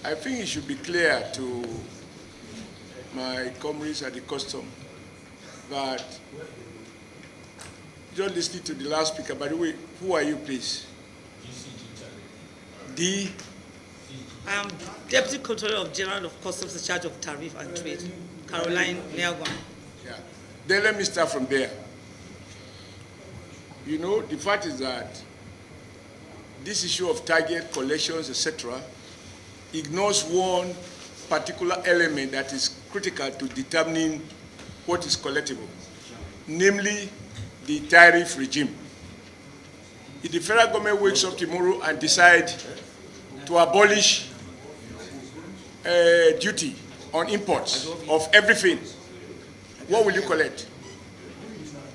I think it should be clear to my comrades at the custom that, just listening to the last speaker, by the way, who are you, please? D. I am Deputy Controller General of Customs in charge of Tariff and Trade, Caroline Niagwan. Yeah. Then let me start from there. You know, the fact is that this issue of target collections, etc., ignores one particular element that is critical to determining what is collectible, namely the tariff regime. If the federal government wakes up tomorrow and decides to abolish duty on imports of everything, what will you collect?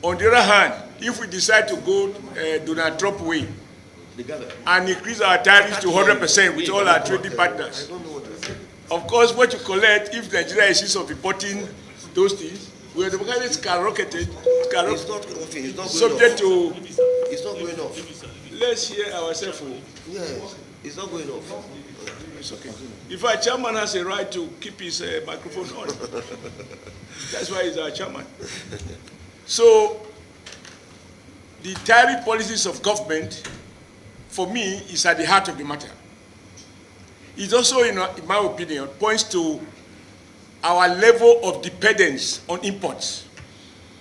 On the other hand, if we decide to go Donald Trump way and increase our tariffs to 100% with all our trading partners, of course, what you collect, if Nigeria insists of importing those things, where the market is skyrocketed, subject to... It's not going off. Let's hear ourselves. Yes, it's not going off. It's okay. If our chairman has a right to keep his microphone on, that's why he's our chairman. So, the tariff policies of government, for me, is at the heart of the matter. It also, in my opinion, points to our level of dependence on imports.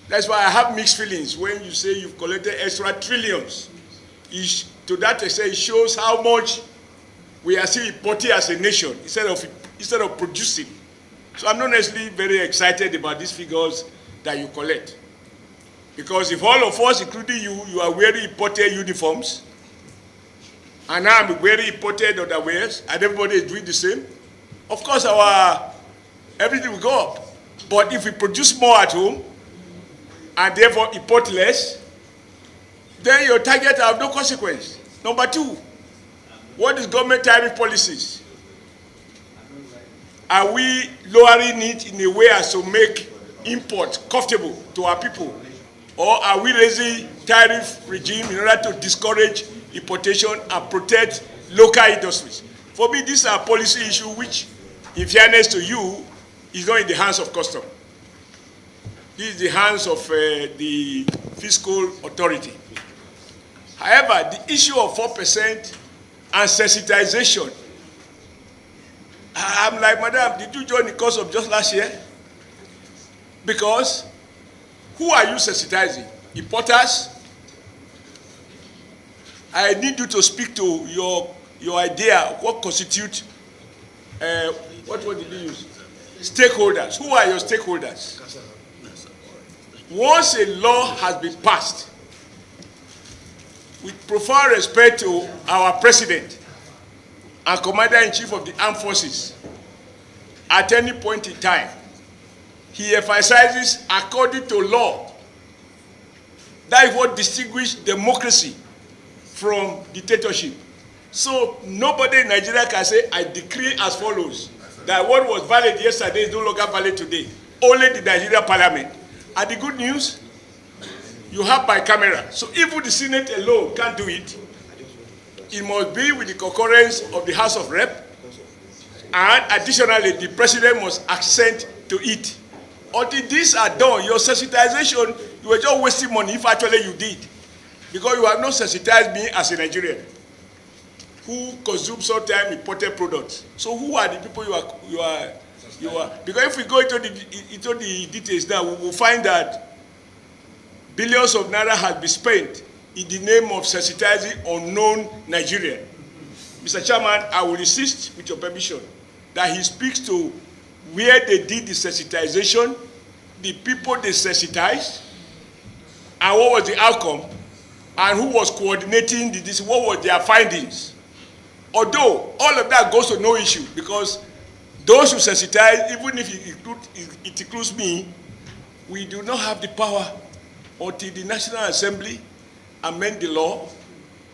That's why I have mixed feelings when you say you've collected extra trillions. To that extent, it shows how much we are still importing as a nation instead of producing. So I'm not necessarily very excited about these figures that you collect. Because if all of us, including you are wearing imported uniforms, and I'm wearing imported underwears, and everybody is doing the same, of course everything will go up. But if we produce more at home, and therefore import less, then your target have no consequence. Number two, what is government tariff policies? Are we lowering it in a way as to make import comfortable to our people? Or are we raising tariff regime in order to discourage importation and protect local industries? For me, these are policy issues which, in fairness to you, is not in the hands of custom. This is the hands of the fiscal authority. However, the issue of 4% and sensitization, I'm like, Madam, did you join the course of just last year? Because who are you sensitizing? Importers? I need you to speak to your idea of what constitutes, what word did you use? Stakeholders. Who are your stakeholders? Once a law has been passed, with profound respect to our president and commander-in-chief of the armed forces, at any point in time, he emphasizes according to law. That is what distinguishes democracy from dictatorship. So nobody in Nigeria can say, I decree as follows, that what was valid yesterday is no longer valid today. Only the Nigerian parliament. And the good news, you have bicameral. So even the Senate alone can't do it. It must be with the concurrence of the House of Rep. And additionally, the president must assent to it. Until these are done, your sensitization, you were just wasting money if actually you did. Because you have not sensitized me as a Nigerian who consumes sometimes imported products. So who are the people you are? Because if we go into the details now, we will find that billions of naira has been spent in the name of sensitizing unknown Nigerian. Mr. Chairman, I will insist, with your permission, that he speaks to where they did the sensitization, the people they sensitized, and what was the outcome, and who was coordinating this, what were their findings. Although all of that goes to no issue, because those who sensitize, even if it includes me, we do not have the power until the National Assembly amend the law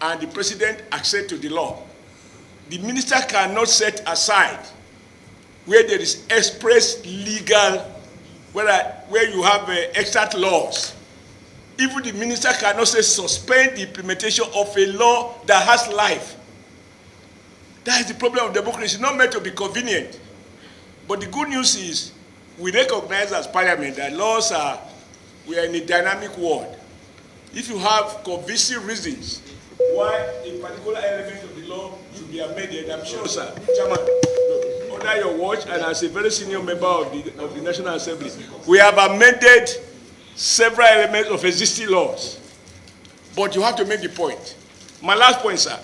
and the president accede to the law. The minister cannot set aside where there is express legal, where you have extant laws. Even the minister cannot say suspend the implementation of a law that has life. That is the problem of democracy, not meant to be convenient. But the good news is, we recognize as parliament that we are in a dynamic world. If you have convincing reasons why a particular element of the law should be amended, I'm sure, sir, Chairman, under your watch and as a very senior member of the National Assembly, we have amended several elements of existing laws. But you have to make the point. My last point, sir.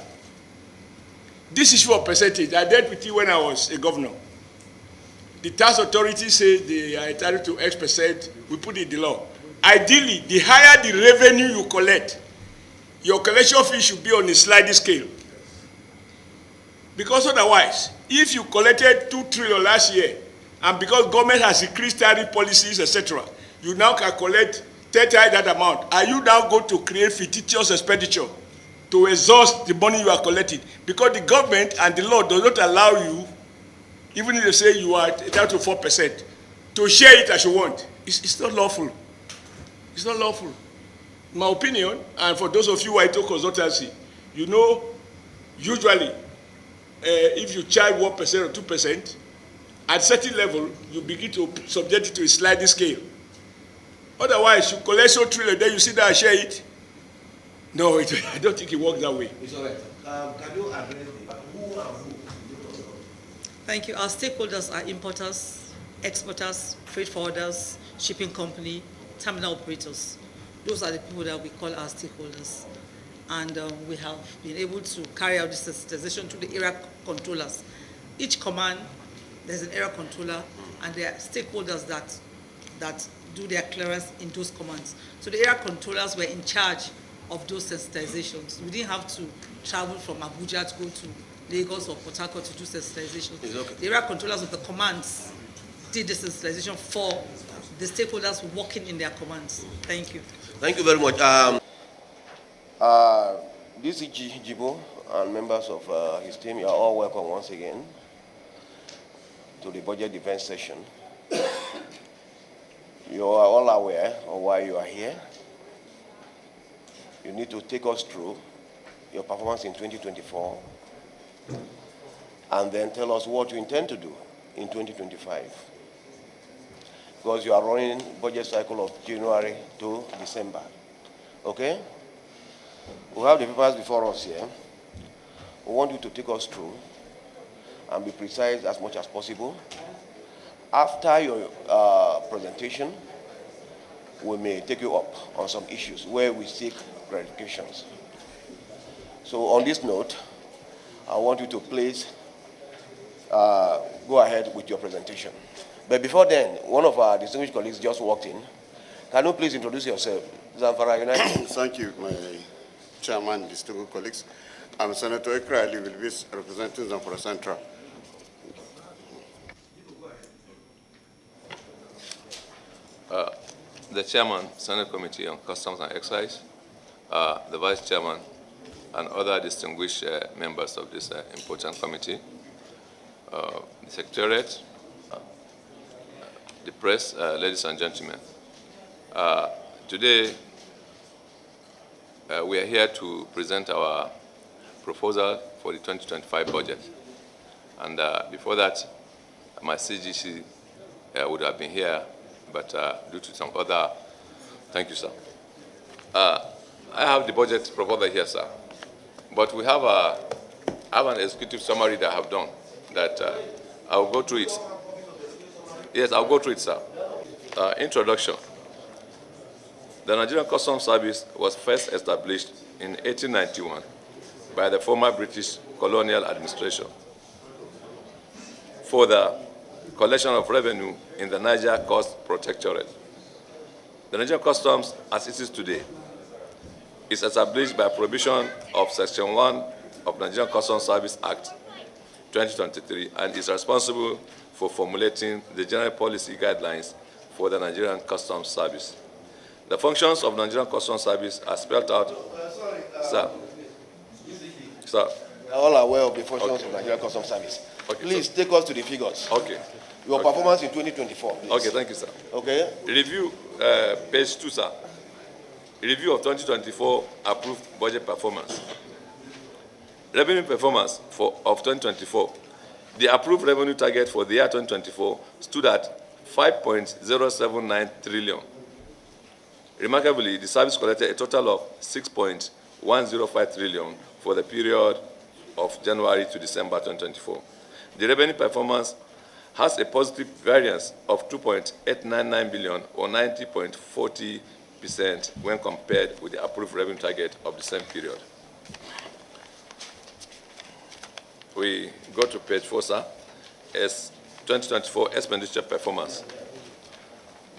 This issue of percentage, I dealt with it when I was a governor. The tax authority says they are entitled to X percent. We put it in the law. Ideally, the higher the revenue you collect, your collection fee should be on a sliding scale. Because otherwise, if you collected 2 trillion last year, and because government has increased tariff policies, etc., you now can collect 10 times that amount, are you now going to create fictitious expenditure to exhaust the money you are collecting? Because the government and the law does not allow you, even if they say you are entitled to 4%, to share it as you want. It's not lawful. It's not lawful. In my opinion, and for those of you who are into consultancy, you know, usually, if you charge 1% or 2%, at a certain level, you begin to subject it to a sliding scale. Otherwise, you collect so trillion, then you sit down and share it. No, I don't think it works that way. It's all right. Can you address who and who? Thank you. Our stakeholders are importers, exporters, freight forwarders, shipping company, terminal operators. Those are the people that we call our stakeholders. And we have been able to carry out this sensitization to the area controllers. Each command, there's an area controller, and there are stakeholders that do their clearance in those commands. So the area controllers were in charge of those sensitizations. We didn't have to travel from Abuja to go to Lagos or Port Harcourt to do sensitization. Okay. The area controllers of the commands did the sensitization for the stakeholders working in their commands. Thank you. Thank you very much. This is Jibo and members of his team. You are all welcome once again to the budget defense session. You are all aware of why you are here. You need to take us through your performance in 2024 and then tell us what you intend to do in 2025. Because you are running budget cycle of January to December. Okay? We have the papers before us here. We want you to take us through and be precise as much as possible. After your presentation, we may take you up on some issues where we seek clarifications. So on this note, I want you to please go ahead with your presentation. But before then, one of our distinguished colleagues just walked in. Can you please introduce yourself? Zamfara United. Thank you, my chairman, distinguished colleagues. I'm Senator Ekra Ali Wilbis, representing Zamfara Central. The chairman, Senate Committee on Customs and Excise, the vice chairman, and other distinguished members of this important committee, the secretariat, the press, ladies and gentlemen. Today, we are here to present our proposal for the 2025 budget. And before that, my CGC would have been here, but due to some other, thank you, sir. I have the budget proposal here, sir. But we have an executive summary that I have done that I will go through it. Yes, I'll go through it, sir. Introduction. The Nigerian Customs Service was first established in 1891 by the former British colonial administration for the collection of revenue in the Niger Coast Protectorate. The Nigerian Customs, as it is today, is established by provision of Section 1 of Nigerian Customs Service Act 2023 and is responsible for formulating the general policy guidelines for the Nigerian Customs Service. The functions of Nigerian Customs Service are spelled out. Sir. Sir. We are all aware of the functions of Nigerian Customs Service. Okay, please take us to the figures. Okay. Your performance in 2024, please. Okay, thank you, sir. Okay. Review, page 2, sir. Review of 2024 approved budget performance. Revenue performance of 2024. The approved revenue target for the year 2024 stood at 5.079 trillion. Remarkably, the service collected a total of 6.105 trillion for the period of January to December 2024. The revenue performance has a positive variance of 2.899 billion or 90.40% when compared with the approved revenue target of the same period. We go to page 4, sir. As 2024 expenditure performance.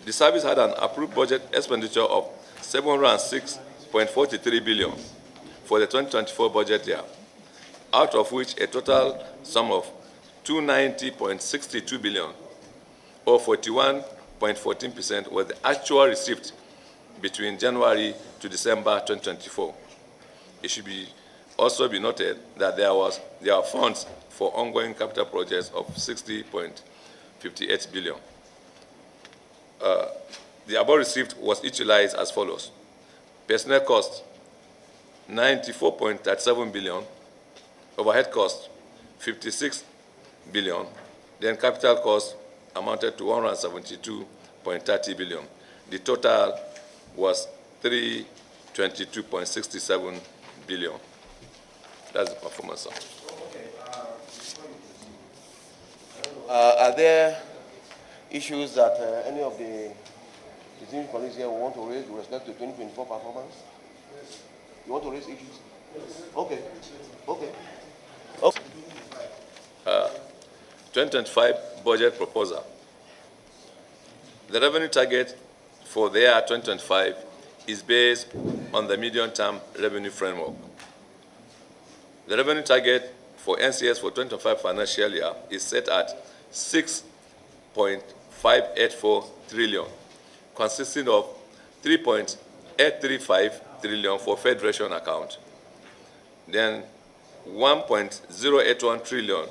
The service had an approved budget expenditure of 706.43 billion for the 2024 budget year, out of which a total sum of 290.62 billion, or 41.14%, was the actual received between January to December 2024. It should also be noted that there are funds for ongoing capital projects of 60.58 billion. The above received was utilized as follows: personnel cost 94.37 billion, overhead cost 56 billion, then capital cost amounted to 172.30 billion. The total was 322.67 billion. That's the performance, sir. Are there issues that any of the distinguished colleagues here want to raise with respect to 2024 performance? Yes. You want to raise issues? Yes. Okay. Okay. 2025 budget proposal. The revenue target for the year 2025 is based on the medium-term revenue framework. The revenue target for NCS for 2025 financial year is set at 6.584 trillion, consisting of 3.835 trillion for Federation account, then 1.081 trillion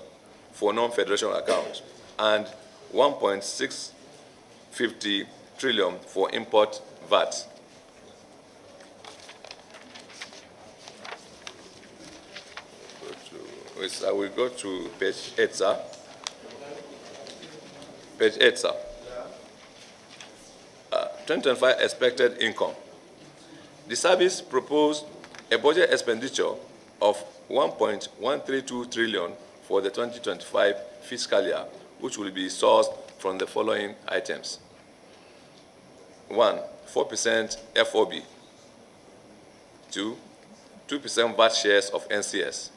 for non-Federation account, and 1.650 trillion for import VAT. I will go to page 8, sir. Page 8, sir. 2025 expected income. The service proposed a budget expenditure of 1.132 trillion for the 2025 fiscal year, which will be sourced from the following items. 1, 4% FOB. 2, 2% VAT shares of NCS.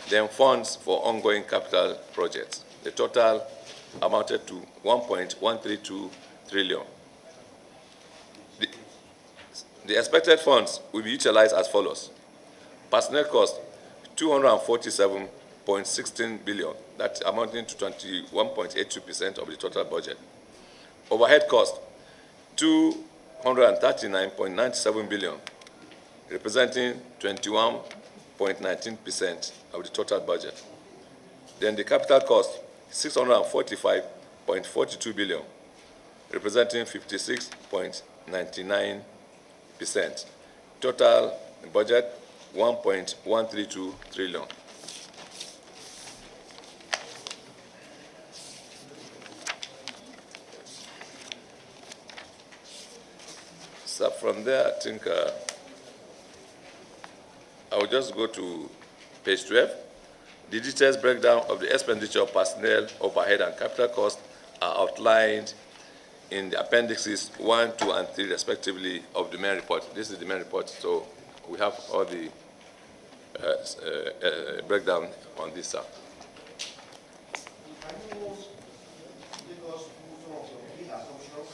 Then funds for ongoing capital projects. The total amounted to 1.132 trillion. The expected funds will be utilized as follows: personnel cost 247.16 billion, that's amounting to 21.82% of the total budget. Overhead cost 239.97 billion, representing 21.19% of the total budget. Then the capital cost 645.42 billion, representing 56.99%. Total budget 1.132 trillion. So from there, I think I will just go to page 12. The details breakdown of the expenditure, personnel, overhead, and capital costs are outlined in the appendices 1, 2, and 3, respectively, of the main report. This is the main report, so we have all the breakdown on this, sir. Can you give us some of your key assumptions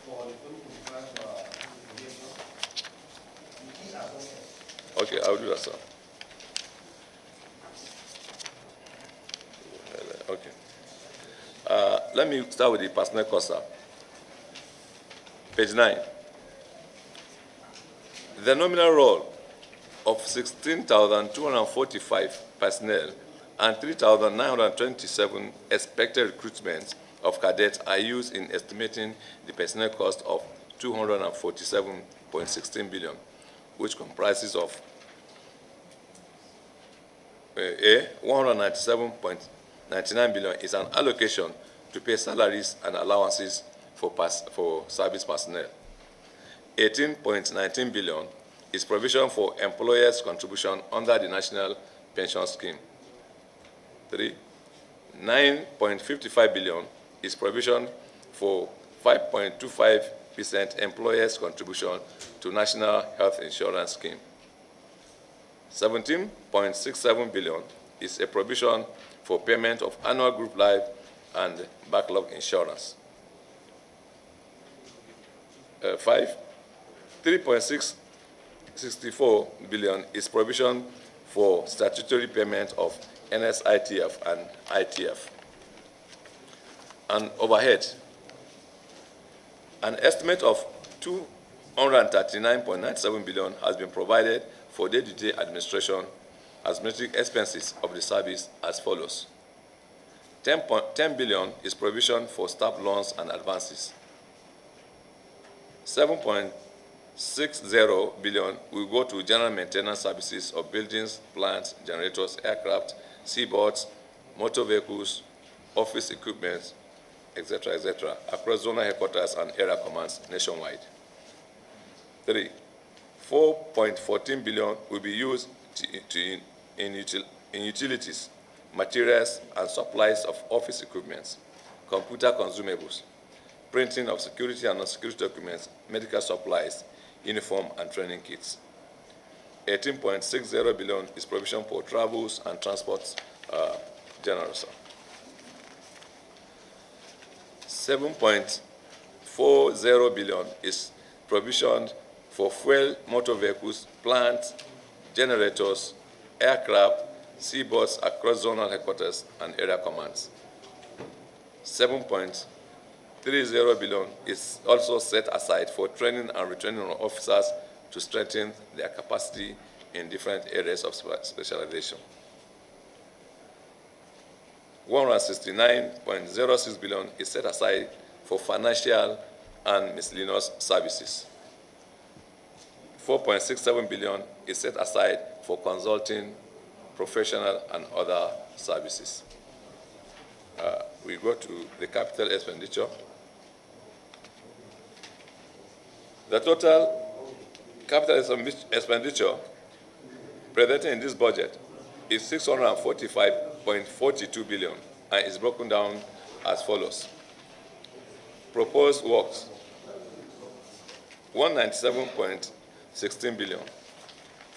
for the 2025 projection? The key assumptions. Okay, I'll do that, sir. Okay. Let me start with the personnel cost, sir. Page 9. The nominal roll of 16,245 personnel and 3,927 expected recruitments of cadets are used in estimating the personnel cost of 247.16 billion, which comprises of A, 197.99 billion is an allocation to pay salaries and allowances for service personnel. 18.19 billion is provision for employers' contribution under the National Pension Scheme. 3, 9.55 billion is provision for 5.25% employers' contribution to National Health Insurance Scheme. 17.67 billion is a provision for payment of annual group life and backlog insurance. 5, 3.64 billion is provision for statutory payment of NSITF and ITF. And overhead, an estimate of 239.97 billion has been provided for day-to-day administrative expenses of the service as follows. 10 billion is provision for staff loans and advances. 7.60 billion will go to general maintenance services of buildings, plants, generators, aircraft, seaboards, motor vehicles, office equipment, etc., across zonal headquarters and area commands nationwide. 3, 4.14 billion will be used in utilities, materials, and supplies of office equipment, computer consumables, printing of security and non-security documents, medical supplies, uniform and training kits. 18.60 billion is provision for travels and transports general. 7.40 billion is provision for fuel, motor vehicles, plants, generators, aircraft, seaboards across zonal headquarters and area commands. 7.30 billion is also set aside for training and retraining of officers to strengthen their capacity in different areas of specialization. 169.06 billion is set aside for financial and miscellaneous services. 4.67 billion is set aside for consulting, professional, and other services. We go to the capital expenditure. The total capital expenditure presented in this budget is 645.42 billion and is broken down as follows. Proposed works, 197.16 billion.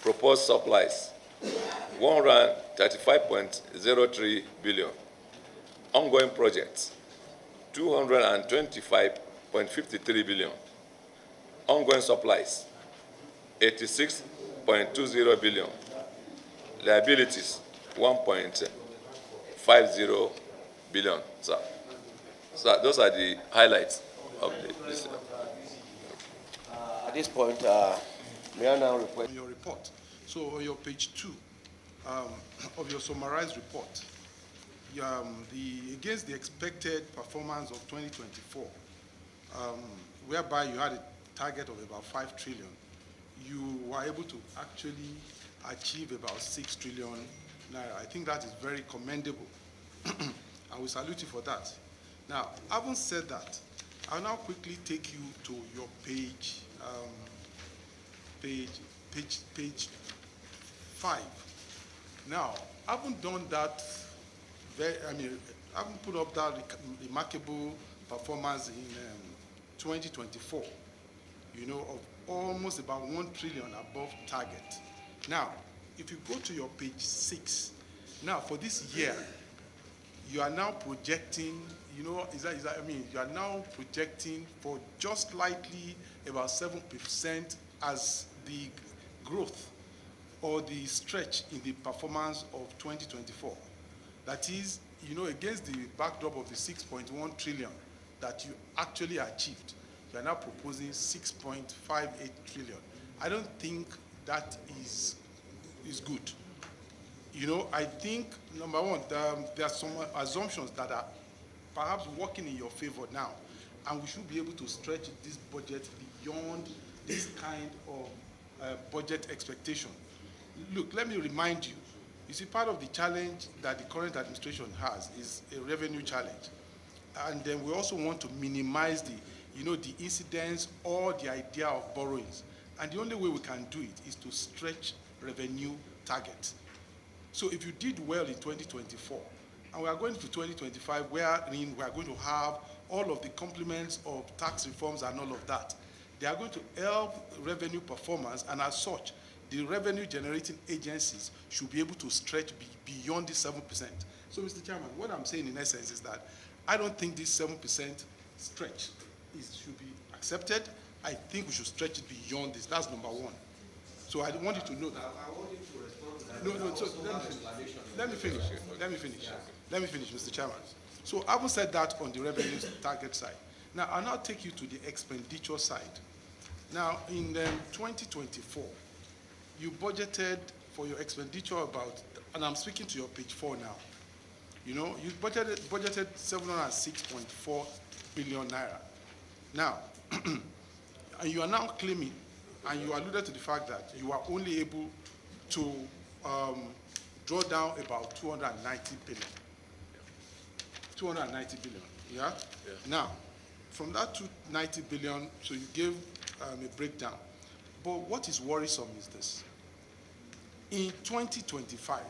Proposed supplies, 135.03 billion. Ongoing projects, 225.53 billion. Ongoing supplies, 86.20 billion. Liabilities, 1.50 billion. So those are the highlights of this. At this point, may I now request your report. So on your page 2 of your summarized report, against the expected performance of 2024, whereby you had a target of about 5 trillion, you were able to actually achieve about 6 trillion naira. I think that is very commendable, and we salute you for that. Now, having said that, I'll now quickly take you to your page 5. Now, I haven't done that. I haven't put up that remarkable performance in 2024. Of almost about 1 trillion above target. Now, if you go to your page 6, now for this year, you are now projecting, you are now projecting for just slightly about 7% as the growth or the stretch in the performance of 2024. That is, against the backdrop of the 6.1 trillion that you actually achieved, you are now proposing 6.58 trillion. I don't think that is good. I think, number one, there are some assumptions that are perhaps working in your favor now, and we should be able to stretch this budget beyond this kind of budget expectation. Look, let me remind you You see, part of the challenge that the current administration has is a revenue challenge. And then we also want to minimize the, the incidence or the idea of borrowings. And the only way we can do it is to stretch revenue targets. So if you did well in 2024, and we are going to 2025, wherein we are going to have all of the complements of tax reforms and all of that, they are going to help revenue performance, and as such, the revenue generating agencies should be able to stretch beyond the 7%. So, Mr. Chairman, what I'm saying in essence is that I don't think this 7% stretch should be accepted. I think we should stretch it beyond this. That's number one. So I want you to know that. I want you to respond to that. No, so let me finish, Mr. Chairman. So I haven't said that on the revenue target side. Now, I'll now take you to the expenditure side. Now, in 2024, you budgeted for your expenditure about, and I'm speaking to your page 4 now, you budgeted 706.4 billion naira. Now, and you are now claiming, and you alluded to the fact that you are only able to draw down about 290 billion. 290 billion, yeah? Now, from that 290 billion, so you gave a breakdown. But what is worrisome is this. In 2025,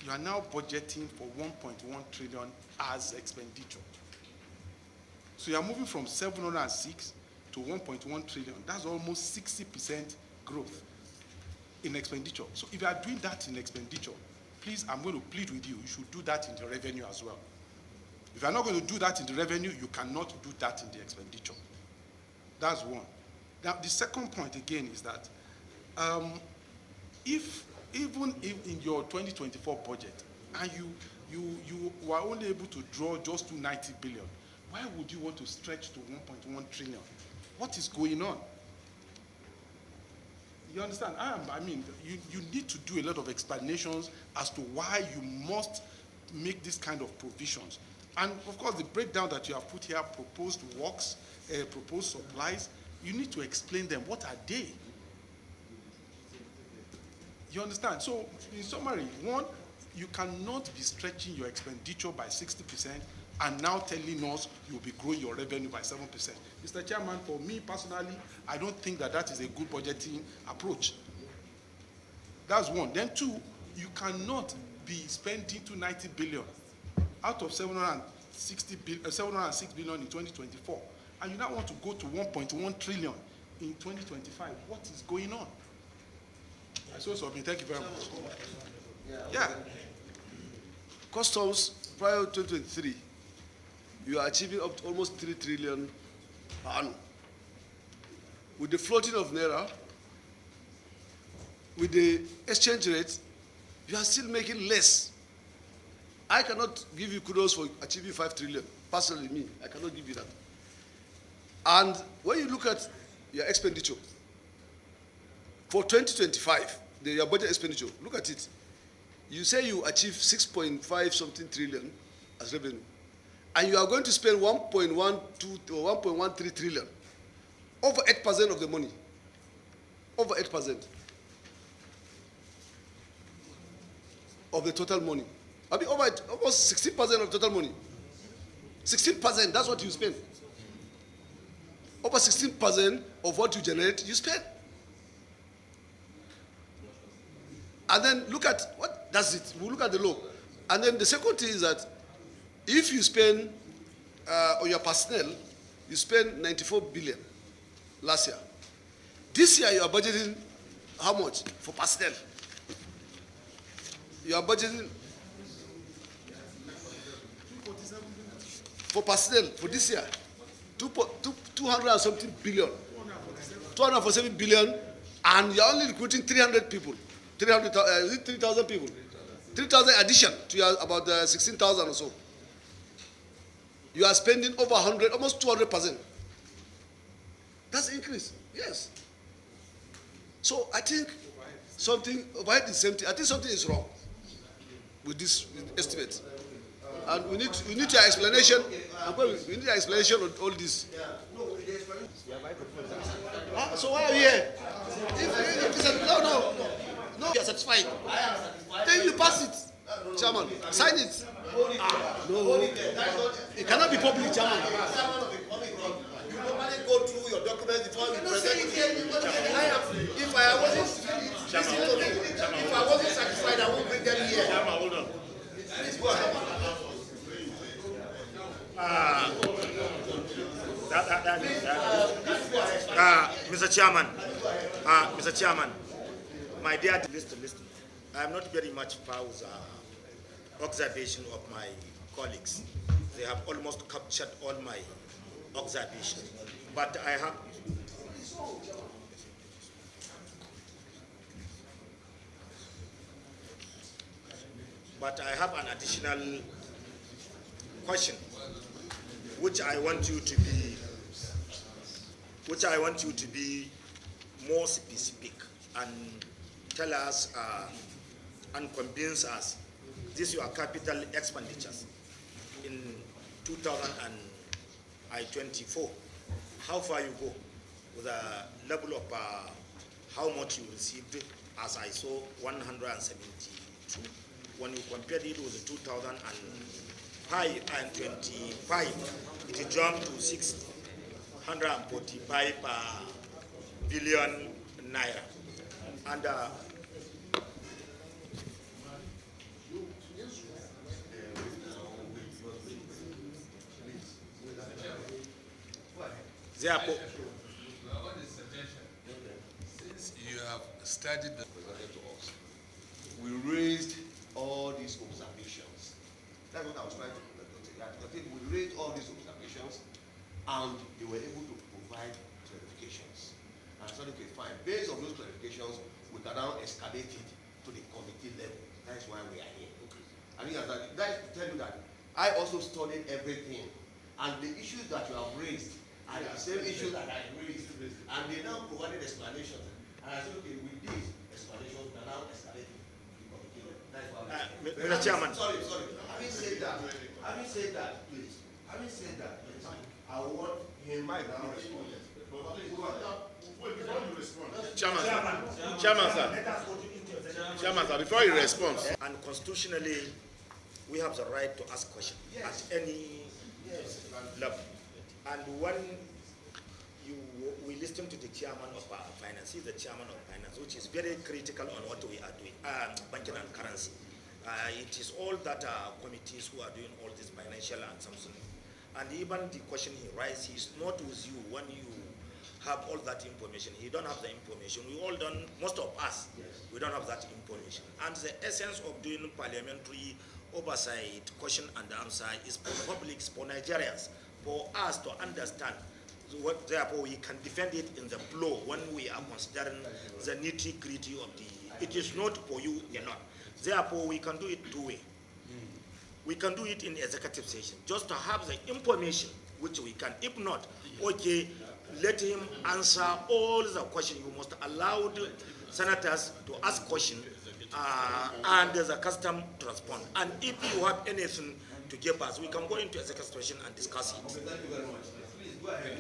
you are now budgeting for 1.1 trillion as expenditure. So you are moving from 706 to 1.1 trillion. That's almost 60% growth in expenditure. So if you are doing that in expenditure, please, I'm going to plead with you, you should do that in the revenue as well. If you are not going to do that in the revenue, you cannot do that in the expenditure. That's one. Now, the second point again is that even in your 2024 budget, and you were only able to draw just 290 billion, why would you want to stretch to 1.1 trillion? What is going on? You understand? You need to do a lot of explanations as to why you must make this kind of provisions. And of course, the breakdown that you have put here, proposed works, proposed supplies, you need to explain them. What are they? You understand? So, in summary, one, you cannot be stretching your expenditure by 60% and now telling us you'll be growing your revenue by 7%. Mr. Chairman, for me personally, I don't think that that is a good budgeting approach. That's one. Then two, you cannot be spending 290 billion out of 706 billion in 2024, and you now want to go to 1.1 trillion in 2025. What is going on? So, thank you very much. Yeah. Customs prior to 2023, you are achieving up to almost 3 trillion per annum. With the floating of Naira, with the exchange rate, you are still making less. I cannot give you kudos for achieving 5 trillion. Personally, me, I cannot give you that. And when you look at your expenditure, for 2025, your budget expenditure, look at it. You say you achieve 6.5 something trillion as revenue, and you are going to spend 1.12 or 1.13 trillion, over 8% of the money, over 8% of the total money. I mean, almost 16% of total money. 16%, that's what you spend. Over 16% of what you generate, you spend. And then look at what, that's it. We'll look at the law. And then the second thing is that if you spend on your personnel, you spend 94 billion last year. This year you are budgeting how much for personnel? You are budgeting for personnel for this year 200 and something billion, 247 billion, and you are only recruiting 300 people. 3,000 people. 3,000 addition to your about 16,000 or so. You are spending over 100, almost 200%. That's increase, yes. So I think something, the same thing, I think something is wrong with this estimate. And we need your explanation. We need your explanation on all this. So why are you here? No. No, you are satisfied. I am satisfied. Then you pass it, Chairman. Sign it. No, it cannot be public, Chairman. You normally go through your documents before you present it. If I wasn't satisfied, I won't bring them here. Hold on. Please go ahead. Mr. Chairman, my dear listen. I am not very much pause observation of my colleagues. They have almost captured all my observations. But I have an additional question, which I want you to be more specific and tell us and convince us these your capital expenditures in 2024. How far you go with a level of how much you received, as I saw 172. When you compared it with the 2005 and 25, it jumped to 645 billion naira. And therefore, since you have studied the presented to us, we raised all these observations. That's what I was trying to say. I think we raised all these observations and they were able to provide clarifications. And I said, okay, fine. Based on those clarifications, we can now escalate it to the committee level. That's why we are here. Okay. I mean, that is to tell you that I also studied everything. And the issues that you have raised are the same issues that I raised. And they now provided explanations. And I said, okay, with these explanations, we are now escalating the committee level. That's why Mr. Chairman. Sorry. Having said that, please. Having said that, please, I want him now respond. Please go ahead. Chairman, sir, before you respond. And constitutionally, we have the right to ask questions at any level. And when we listen to the chairman of finance, he's the chairman of finance, which is very critical on what we are doing, banking and currency. It is all that committees who are doing all this financial and something. And even the question he raises, he's not with you when you have all that information. He don't have the information. We all don't, most of us, we don't have that information. And the essence of doing parliamentary oversight, question and answer is for public, for Nigerians, for us to understand what, therefore we can defend it in the flow when we are considering the nitty-gritty of the, it is not for you alone. Therefore we can do it two ways. We can do it in executive session, just to have the information which we can. If not, okay, let him answer all the questions. You must allow the senators to ask questions and the custom to respond. And if you have anything to give us, we can go into executive session and discuss it. Thank you very much. Please go ahead.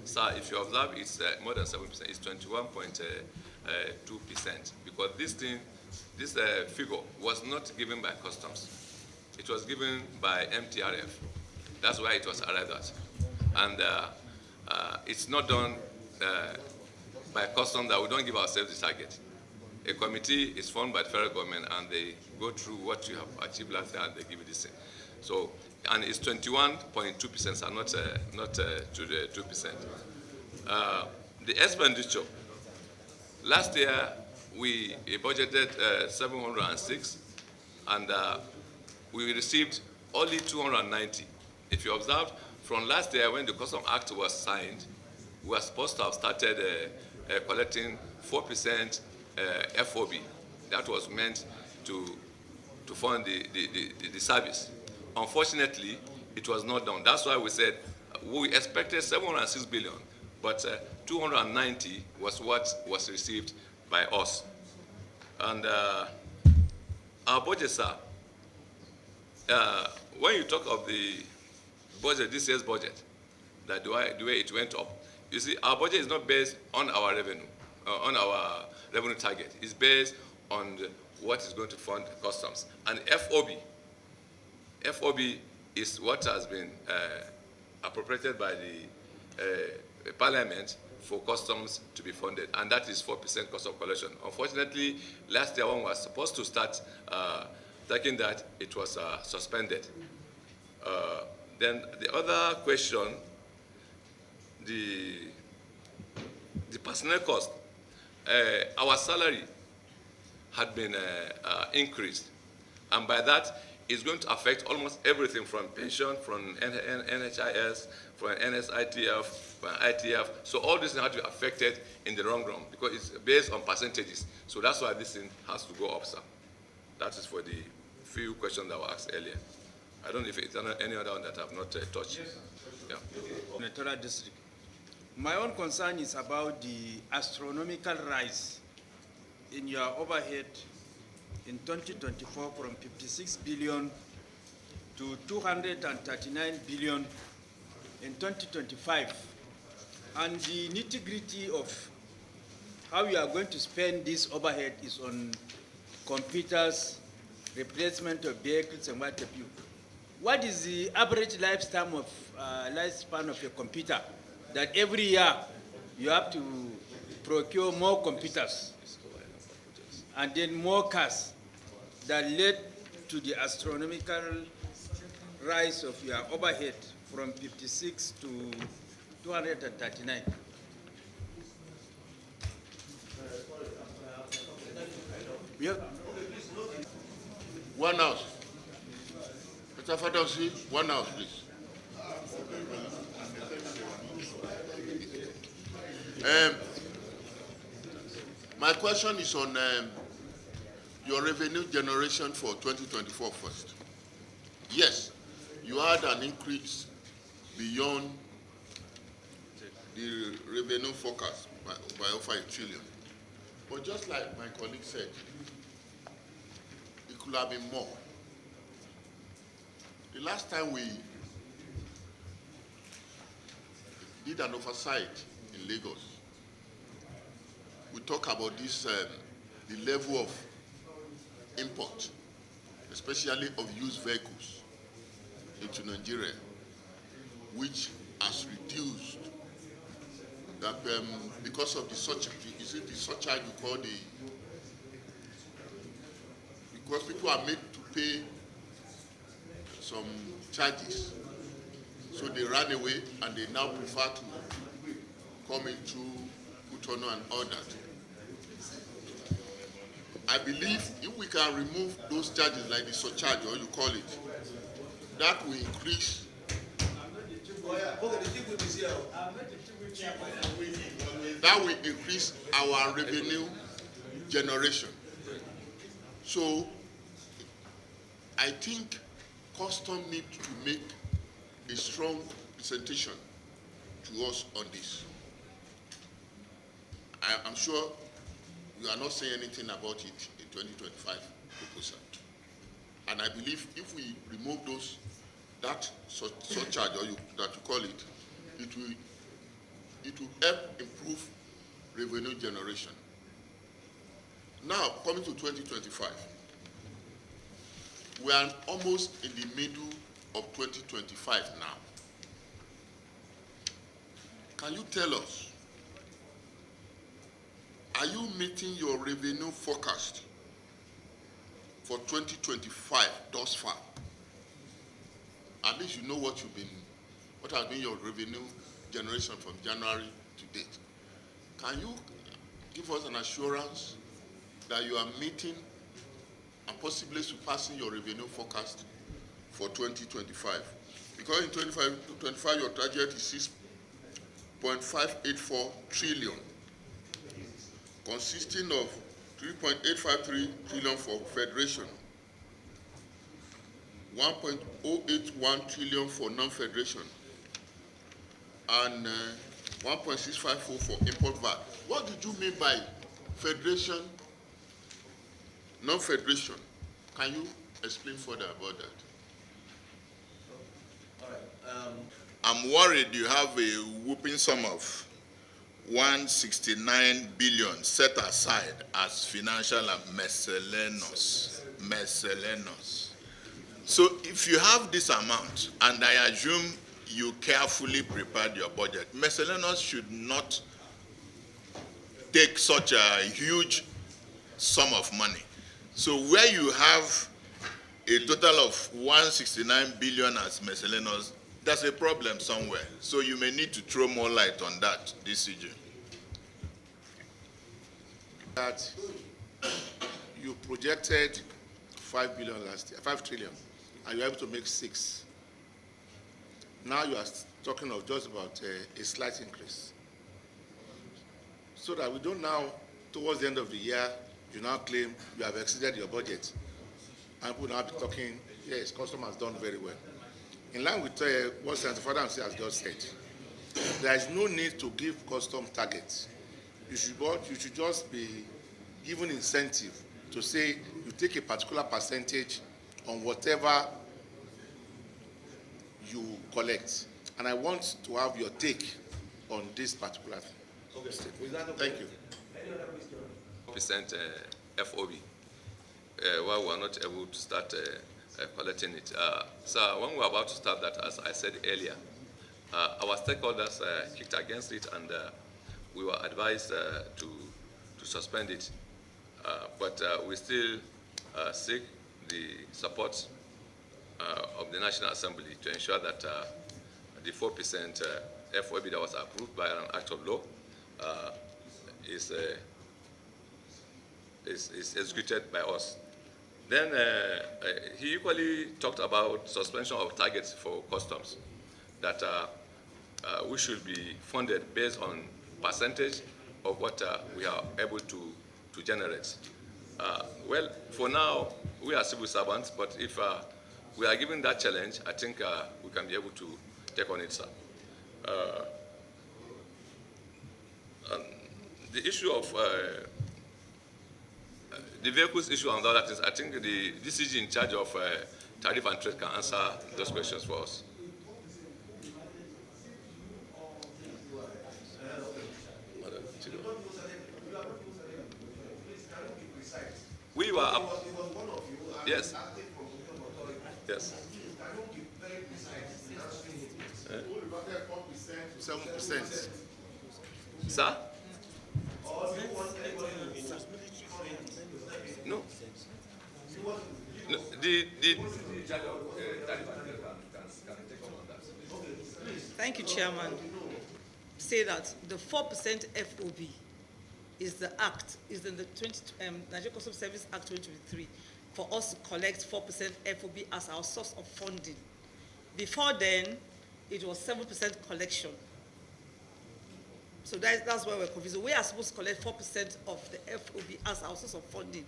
Sir, if you observe, it's more than 7%. It's 21.2%, because this figure was not given by customs. It was given by MTRF. That's why it was arrived at. And it's not done by customs that we don't give ourselves the target. A committee is formed by the federal government and they go through what you have achieved last year and they give you this thing. So, and it's 21.2%, so not to the 2%. The expenditure, last year we budgeted 706 and we received only 290. If you observe, from last year when the Custom Act was signed, we were supposed to have started collecting 4% FOB. That was meant to fund the service. Unfortunately, it was not done. That's why we said we expected 706 billion, but 290 was what was received by us. And our budget, sir, when you talk of the budget, this year's budget, that the way it went up, you see, our budget is not based on our revenue target. It's based on what is going to fund customs. And FOB is what has been appropriated by the Parliament for customs to be funded, and that is 4% cost of collection. Unfortunately, last year one was supposed to start taking that, it was suspended. Then the other question, the personnel cost. Our salary had been increased, and by that, it's going to affect almost everything from pension, from NHIS, from NSITF, from ITF. So all this has to be affected in the long run because it's based on percentages. So that's why this thing has to go up, sir. That is for the few questions that were asked earlier. I don't know if it's any other one that I have not touched. Yes, yeah. Senatorial district. My own concern is about the astronomical rise in your overhead in 2024 from 56 billion to 239 billion in 2025. And the nitty-gritty of how you are going to spend this overhead is on computers, replacement of vehicles, and what have you. What is the average lifespan of a computer that every year you have to procure more computers and then more cars that led to the astronomical rise of your overhead from 56 to 239? Yeah. One house. Mr. Fadosi, 1 house, please. My question is on your revenue generation for 2024 first. Yes, you had an increase beyond the revenue forecast by over $1 trillion. But just like my colleague said, it could have been more. The last time we did an oversight in Lagos, we talked about this, the level of import, especially of used vehicles into Nigeria, which has reduced that, because of the surcharge. Is it the surcharge we call because people are made to pay some charges, so they ran away and they now prefer to come into Cotonou and all that. I believe if we can remove those charges like the surcharge, or you call it, that will increase. That will increase our revenue generation. So I think custom need to make a strong presentation to us on this. I'm sure you are not saying anything about it in 2025 proposal. And I believe if we remove that surcharge, or that you call it, it will help improve revenue generation. Now, coming to 2025, we are almost in the middle of 2025 now. Can you tell us, are you meeting your revenue forecast for 2025 thus far? At least you know what has been your revenue generation from January to date. Can you give us an assurance that you are meeting and possibly surpassing your revenue forecast for 2025? Because in 2025 your target is 6.584 trillion, consisting of 3.853 trillion for federation, 1.081 trillion for non-federation, and 1.654 for import VAT. What did you mean by federation, non-federation? Can you explain further about that? All right. I'm worried you have a whooping sum of 169 billion set aside as financial and miscellaneous. So if you have this amount, and I assume you carefully prepared your budget, miscellaneous should not take such a huge sum of money. So where you have a total of 169 billion as miscellaneous, there's a problem somewhere. So you may need to throw more light on that, DCG. That you projected 5 billion last year, 5 trillion, and you're able to make 6. Now you are talking of just about a slight increase. So that we don't now, towards the end of the year, you now claim you have exceeded your budget. And people now be talking, yes, custom has done very well. In line with what Senator Father has just said, there is no need to give custom targets. You should just be given incentive to say you take a particular percentage on whatever you collect. And I want to have your take on this particular thing. Okay. Thank you. Percent FOB. Why we are not able to start collecting it. So when we were about to start that, as I said earlier, our stakeholders kicked against it, and we were advised to suspend it. But we still seek the support of the National Assembly to ensure that the 4% FOB that was approved by an act of law is executed by us. Then he equally talked about suspension of targets for customs, that we should be funded based on percentage of what we are able to generate. Well, for now, we are civil servants, but if we are given that challenge, I think we can be able to take on it, sir. The issue of the vehicles issue and all that is, I think the DCG in charge of tariff and trade can answer those questions for us. We were up. Yes. Yes. 7%. Sir? No. No. Thank you, Chairman. Say that the 4% FOB is the act, is in the Nigerian Customs Service Act 2023, for us to collect 4% FOB as our source of funding. Before then, it was 7% collection. So that's why we're confused. We are supposed to collect 4% of the FOB as our source of funding.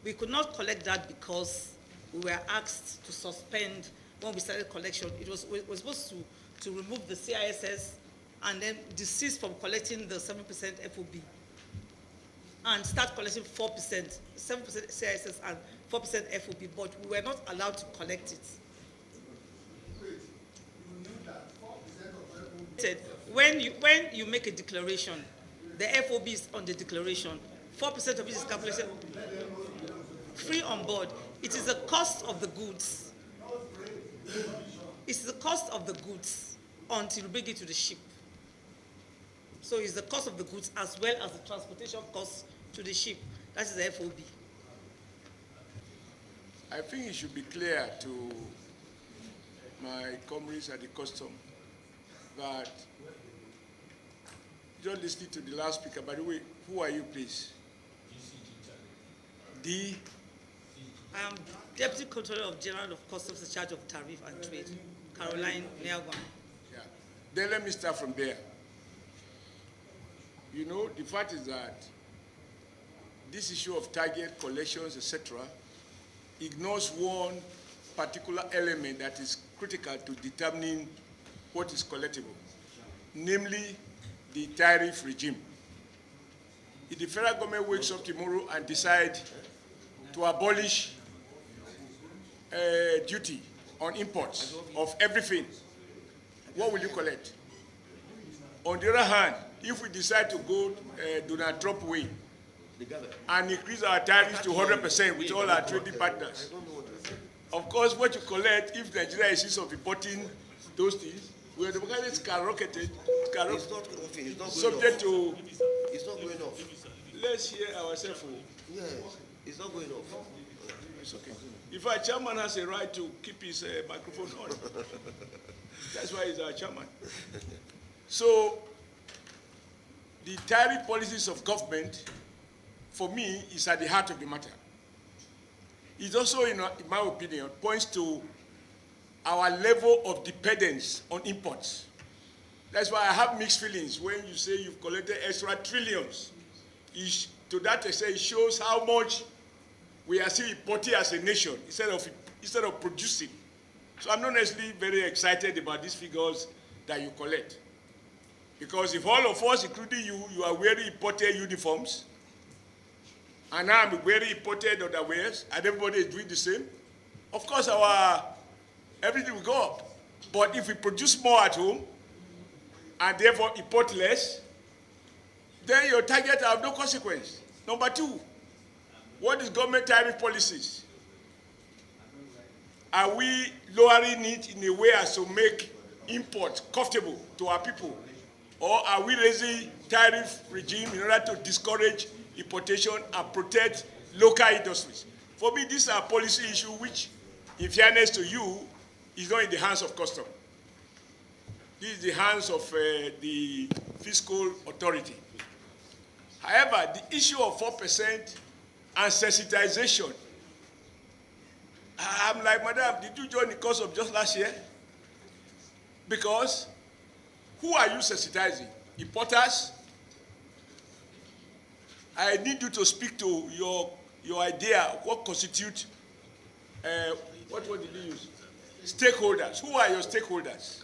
We could not collect that because we were asked to suspend when we started collection. It was, we were supposed to remove the CISS and then desist from collecting the 7% FOB and start collecting 4%, 7% CISS and 4% FOB, but we were not allowed to collect it. When you make a declaration, the FOB is on the declaration. 4% of it is calculated free on board. It is the cost of the goods. It's the cost of the goods until you bring it to the ship. So it's the cost of the goods as well as the transportation costs to the ship. That is the FOB. I think it should be clear to my comrades at the custom that, just listening to the last speaker, by the way, who are you, please? I am Deputy Controller of General of Customs in charge of Tariff and Trade, Caroline Niagwan. Yeah. Then let me start from there. You know, the fact is that this issue of target collections, etc., ignores one particular element that is critical to determining what is collectible, namely the tariff regime. If the federal government wakes up tomorrow and decides to abolish duty on imports of everything, what will you collect? On the other hand, if we decide to go Donald Trump way and increase our tariffs to 100% with all our trading partners, of course, what you collect, if Nigeria insists of importing those things, where the market is skyrocketed, subject to... It's not going off. Let's hear ourselves. Yes, it's not going off. It's okay. If our chairman has a right to keep his microphone on, that's why he's our chairman. So, the tariff policies of government, for me, is at the heart of the matter. It also, in my opinion, points to our level of dependence on imports. That's why I have mixed feelings when you say you've collected extra trillions. To that extent, it shows how much we are still importing as a nation instead of producing. So I'm not necessarily very excited about these figures that you collect. Because if all of us, including you are wearing imported uniforms, and I'm wearing imported underwears, and everybody is doing the same, of course everything will go up. But if we produce more at home, and therefore import less, then your target have no consequence. Number two, what is government tariff policies? Are we lowering it in a way as to make import comfortable to our people? Or are we raising tariff regime in order to discourage importation and protect local industries? For me, these are policy issues which, in fairness to you, is not in the hands of custom. This is the hands of the fiscal authority. However, the issue of 4% and sensitization, I'm like, madam, did you join the course of just last year? Because who are you sensitizing? Importers? I need you to speak to your idea of what constitutes, what word did you use? Stakeholders. Who are your stakeholders?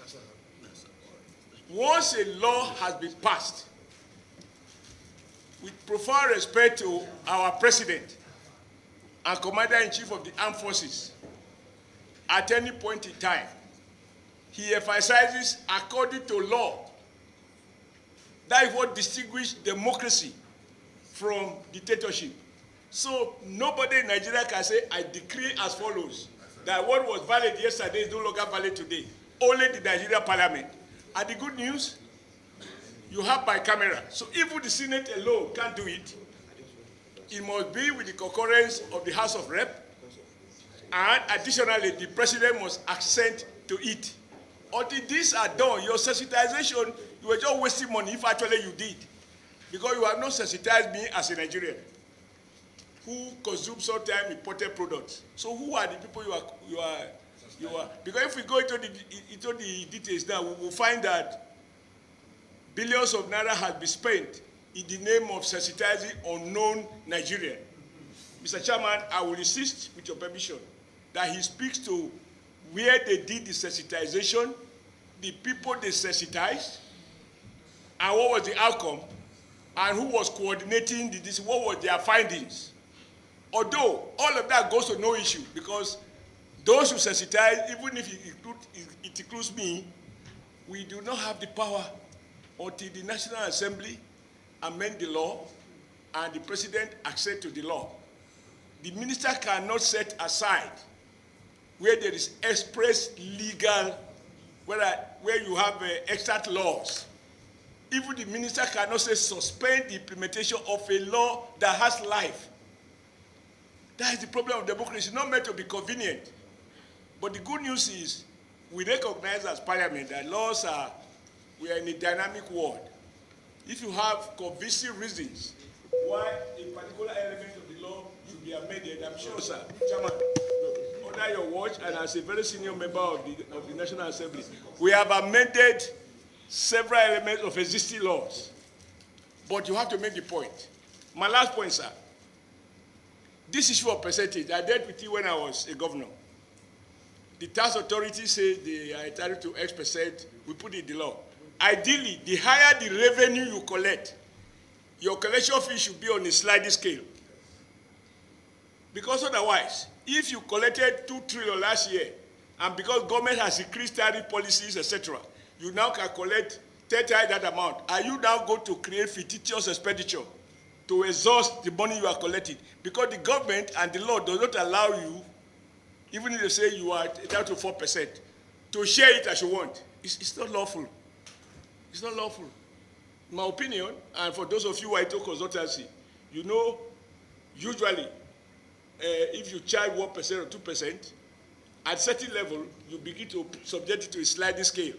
Once a law has been passed, with profound respect to our president and commander-in-chief of the armed forces, at any point in time, he emphasizes according to law. That is what distinguishes democracy from dictatorship. So nobody in Nigeria can say, I decree as follows, that what was valid yesterday is no longer valid today. Only the Nigerian parliament. And the good news, you have bicameral. So even the Senate alone can't do it. It must be with the concurrence of the House of Rep. And additionally, the president must assent to it. Until these are done, your sensitization, you were just wasting money if actually you did. Because you have not sensitized me as a Nigerian who consumes sometimes imported products. So who are the people you are? Because if we go into the details now, we will find that billions of naira has been spent in the name of sensitizing unknown Nigerian. Mr. Chairman, I will insist, with your permission, that he speaks to where they did the sensitization, the people they sensitized, and what was the outcome, and who was coordinating this, what were their findings. Although all of that goes to no issue, because those who sensitize, even if it includes me, we do not have the power until the National Assembly amend the law and the president accede to the law. The minister cannot set aside where there is express legal, where you have extant laws. Even the minister cannot say suspend the implementation of a law that has life. That is the problem of democracy. It's not meant to be convenient. But the good news is we recognize as parliament that we are in a dynamic world. If you have convincing reasons why a particular element of the law should be amended, I'm sure, sir, Chairman, under your watch and as a very senior member of the National Assembly, we have amended several elements of existing laws. But you have to make the point. My last point, sir. This issue of percentage, I dealt with it when I was a governor. The tax authority says they are entitled to X%, we put it in the law. Ideally, the higher the revenue you collect, your collection fee should be on a sliding scale. Because otherwise, if you collected 2 trillion last year, and because government has increased tariff policies, etc., you now can collect set aside that amount, are you now going to create fictitious expenditure to exhaust the money you are collecting? Because the government and the law does not allow you, even if they say you are down to 4%, to share it as you want. It's not lawful. It's not lawful. In my opinion, and for those of you who are into consultancy, you know, usually, if you charge 1% or 2%, at certain level, you begin to subject it to a sliding scale.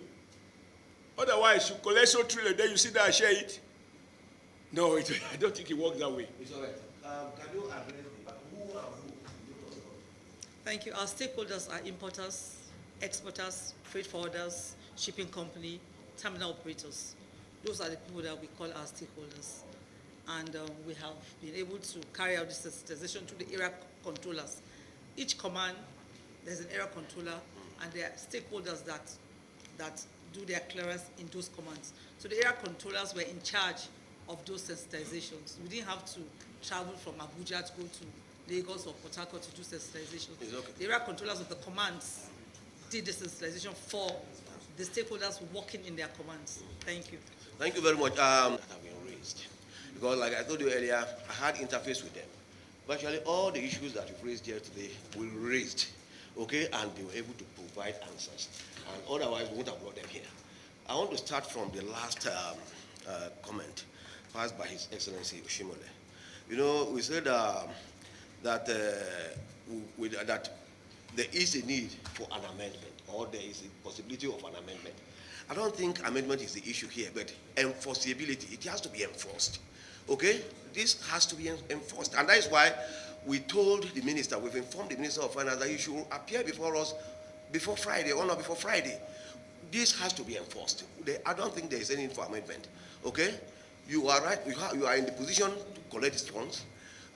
Otherwise, you collect so trillion, then you sit down and share it. No, I don't think it works that way. It's all right. Can you address who and who? Thank you. Our stakeholders are importers, exporters, freight forwarders, shipping company, terminal operators. Those are the people that we call our stakeholders. And we have been able to carry out this sensitization to the area controllers. Each command, there's an area controller, and there are stakeholders that do their clearance in those commands. So the area controllers were in charge of those sensitizations. We didn't have to travel from Abuja to go to Lagos or Port Harcourt to do sensitization. Okay. The area controllers of the commands did the sensitization for the stakeholders working in their commands. Thank you. Thank you very much. That have been raised. Because like I told you earlier, I had interface with them. Virtually all the issues that you've raised here today were raised, okay, and they were able to provide answers. And otherwise, we wouldn't have brought them here. I want to start from the last comment passed by His Excellency Oshimole. You know, we said that there is a need for an amendment, or there is a possibility of an amendment. I don't think amendment is the issue here, but enforceability, it has to be enforced. Okay? This has to be enforced. And that is why we told the minister, we've informed the Minister of Finance that he should appear before us before Friday, or not before Friday. This has to be enforced. I don't think there is any need for amendment. Okay? You are right. You are in the position to collect these funds,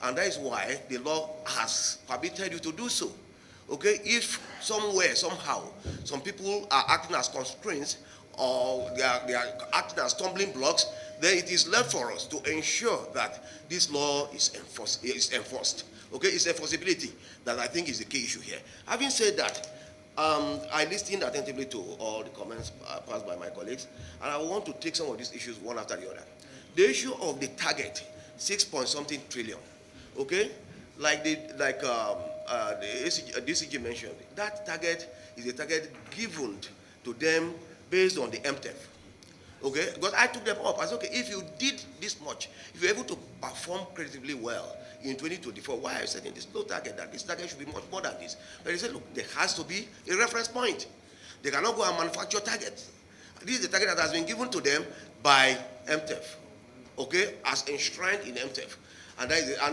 and that is why the law has permitted you to do so. Okay? If somewhere, somehow, some people are acting as constraints, or they are acting as stumbling blocks, then it is left for us to ensure that this law is enforced. Okay? It's enforceability that I think is the key issue here. Having said that, I listened attentively to all the comments passed by my colleagues, and I want to take some of these issues one after the other. The issue of the target, 6-point-something trillion, okay? Like the DCG mentioned, that target is a target given to them based on the MTEF, okay? Because I took them up. I said, okay, if you did this much, if you're able to perform creditably well in 2024, why are you setting this low target? That this target should be much more than this. But they said, look, there has to be a reference point. They cannot go and manufacture targets. This is the target that has been given to them by MTEF, okay, as enshrined in MTEF. And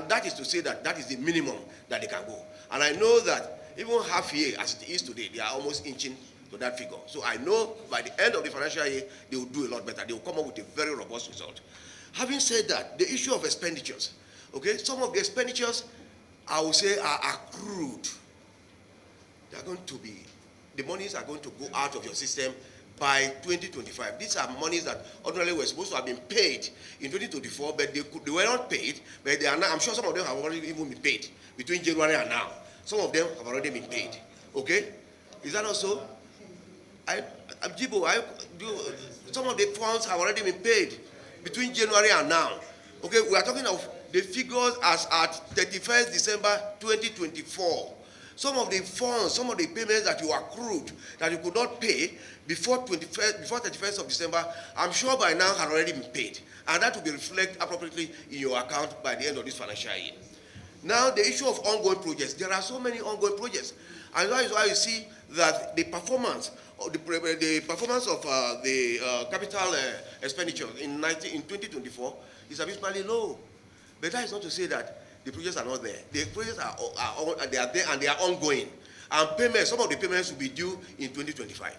that is to say that that is the minimum that they can go. And I know that even half year, as it is today, they are almost inching to that figure. So I know by the end of the financial year, they will do a lot better. They will come up with a very robust result. Having said that, the issue of expenditures, okay, some of the expenditures, I would say, are accrued. They are going to be, the monies are going to go out of your system by 2025. These are monies that ordinarily were supposed to have been paid in 2024, but they were not paid, but they are now, I'm sure some of them have already even been paid between January and now. Some of them have already been paid, okay? Is that also? Some of the funds have already been paid between January and now. Okay, we are talking of the figures as at 31st December 2024. Some of the funds, some of the payments that you accrued that you could not pay before 31st of December, I'm sure by now had already been paid. And that will be reflected appropriately in your account by the end of this financial year. Now, the issue of ongoing projects. There are so many ongoing projects. And that is why you see that the performance of the capital expenditure in 2024 is abysmally low. But that is not to say that the projects are not there. The projects are there and they are ongoing. And payments, some of the payments will be due in 2025.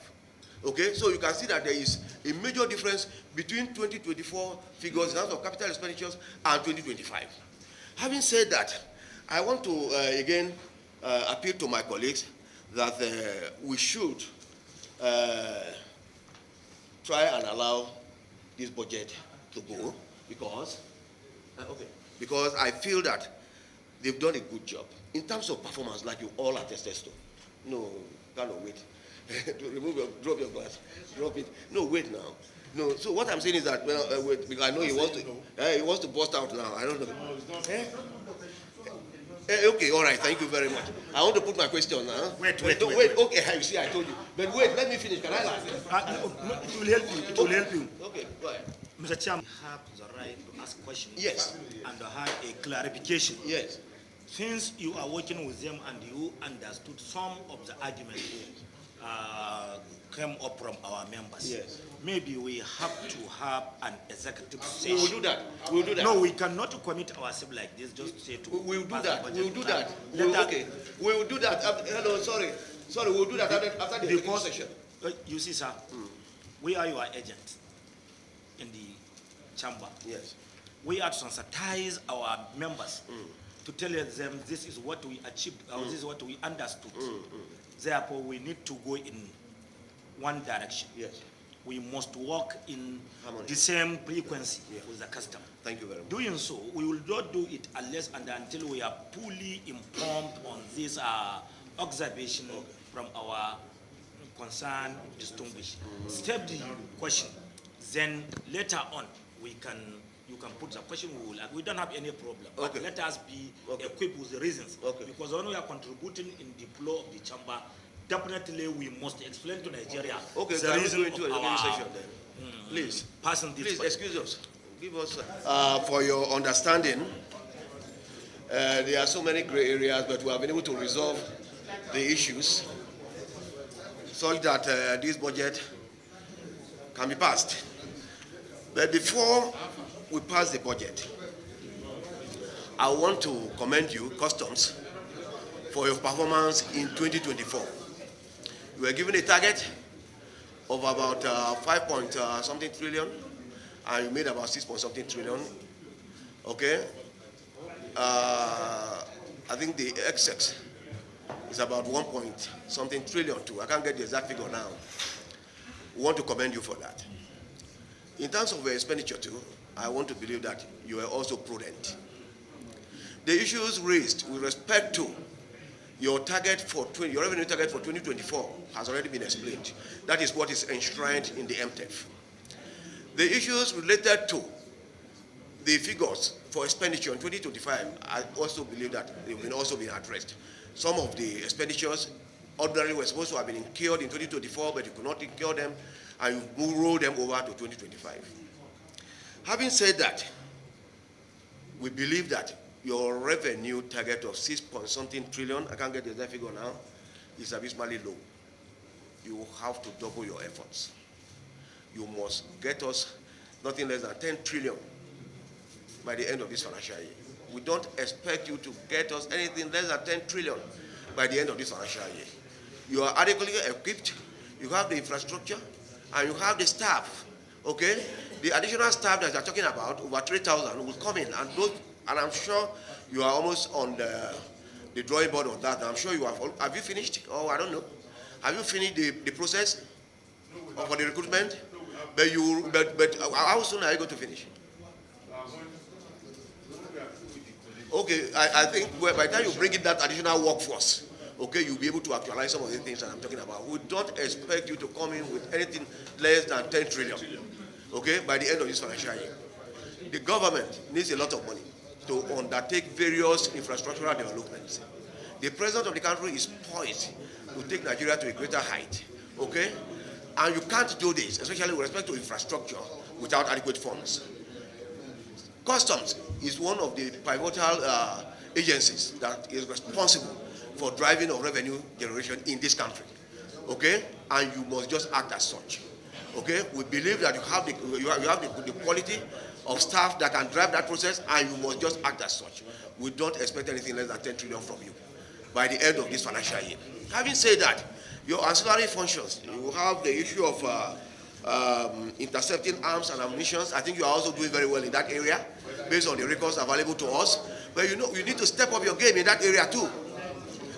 Okay, so you can see that there is a major difference between 2024 figures in terms of capital expenditures and 2025. Having said that, I want to again appeal to my colleagues that we should try and allow this budget to go because I feel that they've done a good job in terms of performance, like you all attested to. No, cannot wait. Drop your glass, drop it. No, wait now. No, so what I'm saying is that, well, wait, because I know he wants to bust out now. I don't know. Okay, all right, thank you very much. I want to put my question now. Wait. Okay, you see, I told you. But wait, let me finish. Can I laugh? No, it will help you. It will help you. Okay, go ahead. Mr. Chairman, you have the right to ask questions. Yes. And to have a clarification. Yes. Since you are working with them and you understood some of the arguments came up from our members. Yes. Maybe we have to have an executive session. We will do that. We will do that. No, we cannot commit ourselves like this. Just say to. We will do that. We will do that. Okay. We will do that. Hello, sorry. We will do that after the executive session. You see, sir, we are your agent in the chamber. Yes. We are to sensitize our members to tell them this is what we achieved, or this is what we understood. Therefore, we need to go in one direction. Yes. We must work in harmony, the same frequency with the customer. Thank you very much. Doing so, we will not do it unless and until we are fully informed on this observation from our concerned distinguished. Step the question, then later on you can put the question. We don't have any problem. Okay. But let us be equipped with the reasons. Okay. Because when we are contributing in the flow of the chamber, definitely we must explain to Nigeria the reason of our session then. Please, passing this. Please excuse us. Give us for your understanding. There are so many gray areas, but we have been able to resolve the issues such that this budget can be passed. But before we pass the budget, I want to commend you, Customs, for your performance in 2024. You were given a target of about 5-something trillion, and you made about 6-something trillion. Okay? I think the excess is about 1-something trillion too. I can't get the exact figure now. We want to commend you for that. In terms of your expenditure too, I want to believe that you are also prudent. The issues raised with respect to your target for your revenue target for 2024 has already been explained. That is what is enshrined in the MTEF. The issues related to the figures for expenditure in 2025, I also believe that they will also be addressed. Some of the expenditures ordinarily were supposed to have been incurred in 2024, but you could not incur them, and you roll them over to 2025. Having said that, we believe that your revenue target of 6-something trillion, I can't get the exact figure now, is abysmally low. You have to double your efforts. You must get us nothing less than 10 trillion by the end of this financial year. We don't expect you to get us anything less than 10 trillion by the end of this financial year. You are adequately equipped, you have the infrastructure, and you have the staff, okay? The additional staff that you're talking about, over 3,000, will come in, and I'm sure you are almost on the drawing board on that. I'm sure you have you finished? Oh, I don't know. Have you finished the process for the recruitment? But how soon are you going to finish? Okay, I think by the time you bring in that additional workforce, okay, you'll be able to actualize some of the things that I'm talking about. We don't expect you to come in with anything less than 10 trillion, okay, by the end of this financial year. The government needs a lot of money to undertake various infrastructural developments. The president of the country is poised to take Nigeria to a greater height, okay? And you can't do this, especially with respect to infrastructure, without adequate funds. Customs is one of the pivotal agencies that is responsible for driving of revenue generation in this country, okay? And you must just act as such, okay? We believe that you have the quality of staff that can drive that process, and you must just act as such. We don't expect anything less than 10 trillion from you by the end of this financial year. Having said that, your ancillary functions, you have the issue of intercepting arms and ammunition. I think you are also doing very well in that area based on the records available to us. But you know, you need to step up your game in that area too.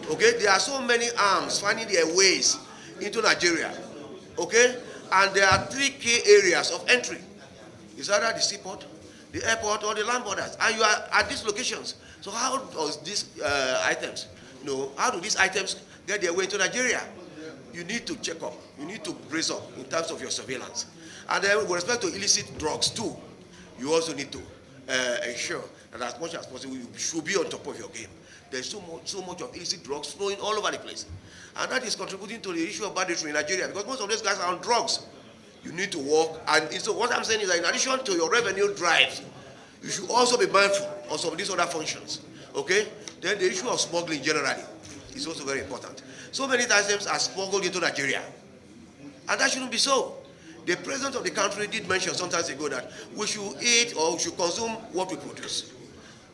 Okay, there are so many arms finding their ways into Nigeria. Okay, and there are 3 key areas of entry. It's either the seaport, the airport, or the land borders, and you are at these locations. So how does these items, how do these items get their way into Nigeria? you need to check up. You need to brace up in terms of your surveillance. And then with respect to illicit drugs too, you also need to ensure that as much as possible, you should be on top of your game. There's so much of illicit drugs flowing all over the place. And that is contributing to the issue of banditry in Nigeria, because most of these guys are on drugs. You need to work. And so what I'm saying is that in addition to your revenue drives, you should also be mindful of some of these other functions. Okay? Then the issue of smuggling generally is also very important. So many items are smuggled into Nigeria. And that shouldn't be so. The president of the country did mention some time ago that we should eat or we should consume what we produce.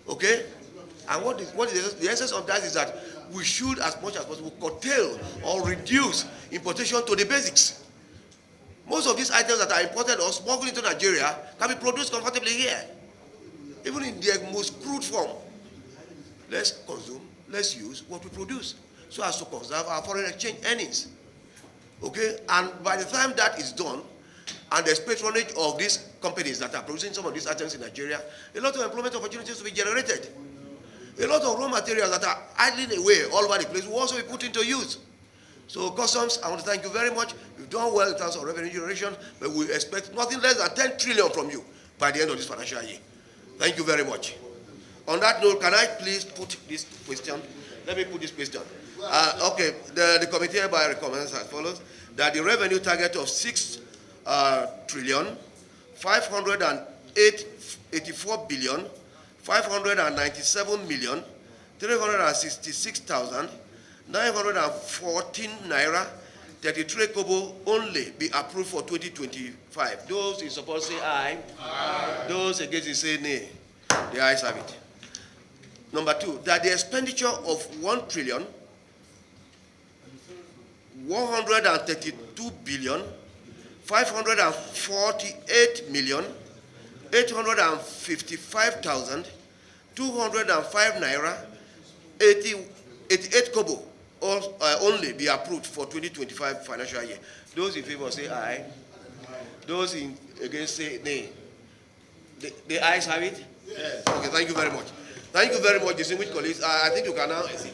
Okay? And what is the essence of that is that we should, as much as possible, curtail or reduce importation to the basics. Most of these items that are imported or smuggled into Nigeria can be produced comfortably here, even in their most crude form. Let's consume, let's use what we produce so as to conserve our foreign exchange earnings. Okay? And by the time that is done, and there's patronage of these companies that are producing some of these items in Nigeria, a lot of employment opportunities will be generated. A lot of raw materials that are idling away all over the place will also be put into use. So Customs, I want to thank you very much. You've done well in terms of revenue generation, but we expect nothing less than 10 trillion from you by the end of this financial year. Thank you very much. On that note, can I please put this question? Let me put this question. Okay, the committee hereby recommends as follows, that the revenue target of 6 trillion, 584 billion, 597 million, 366,914 naira, 33 kobo only be approved for 2025. Those in support say aye. Aye. Those against it say nay. The ayes have it. Number 2, that the expenditure of 1 trillion, 132 billion, 548 million, 855,205 naira, 88 kobo only be approved for 2025 financial year. Those in favor say aye. Those against say nay. The ayes have it? Yes. Okay, thank you very much. Thank you very much, distinguished colleagues. I think you can now exit.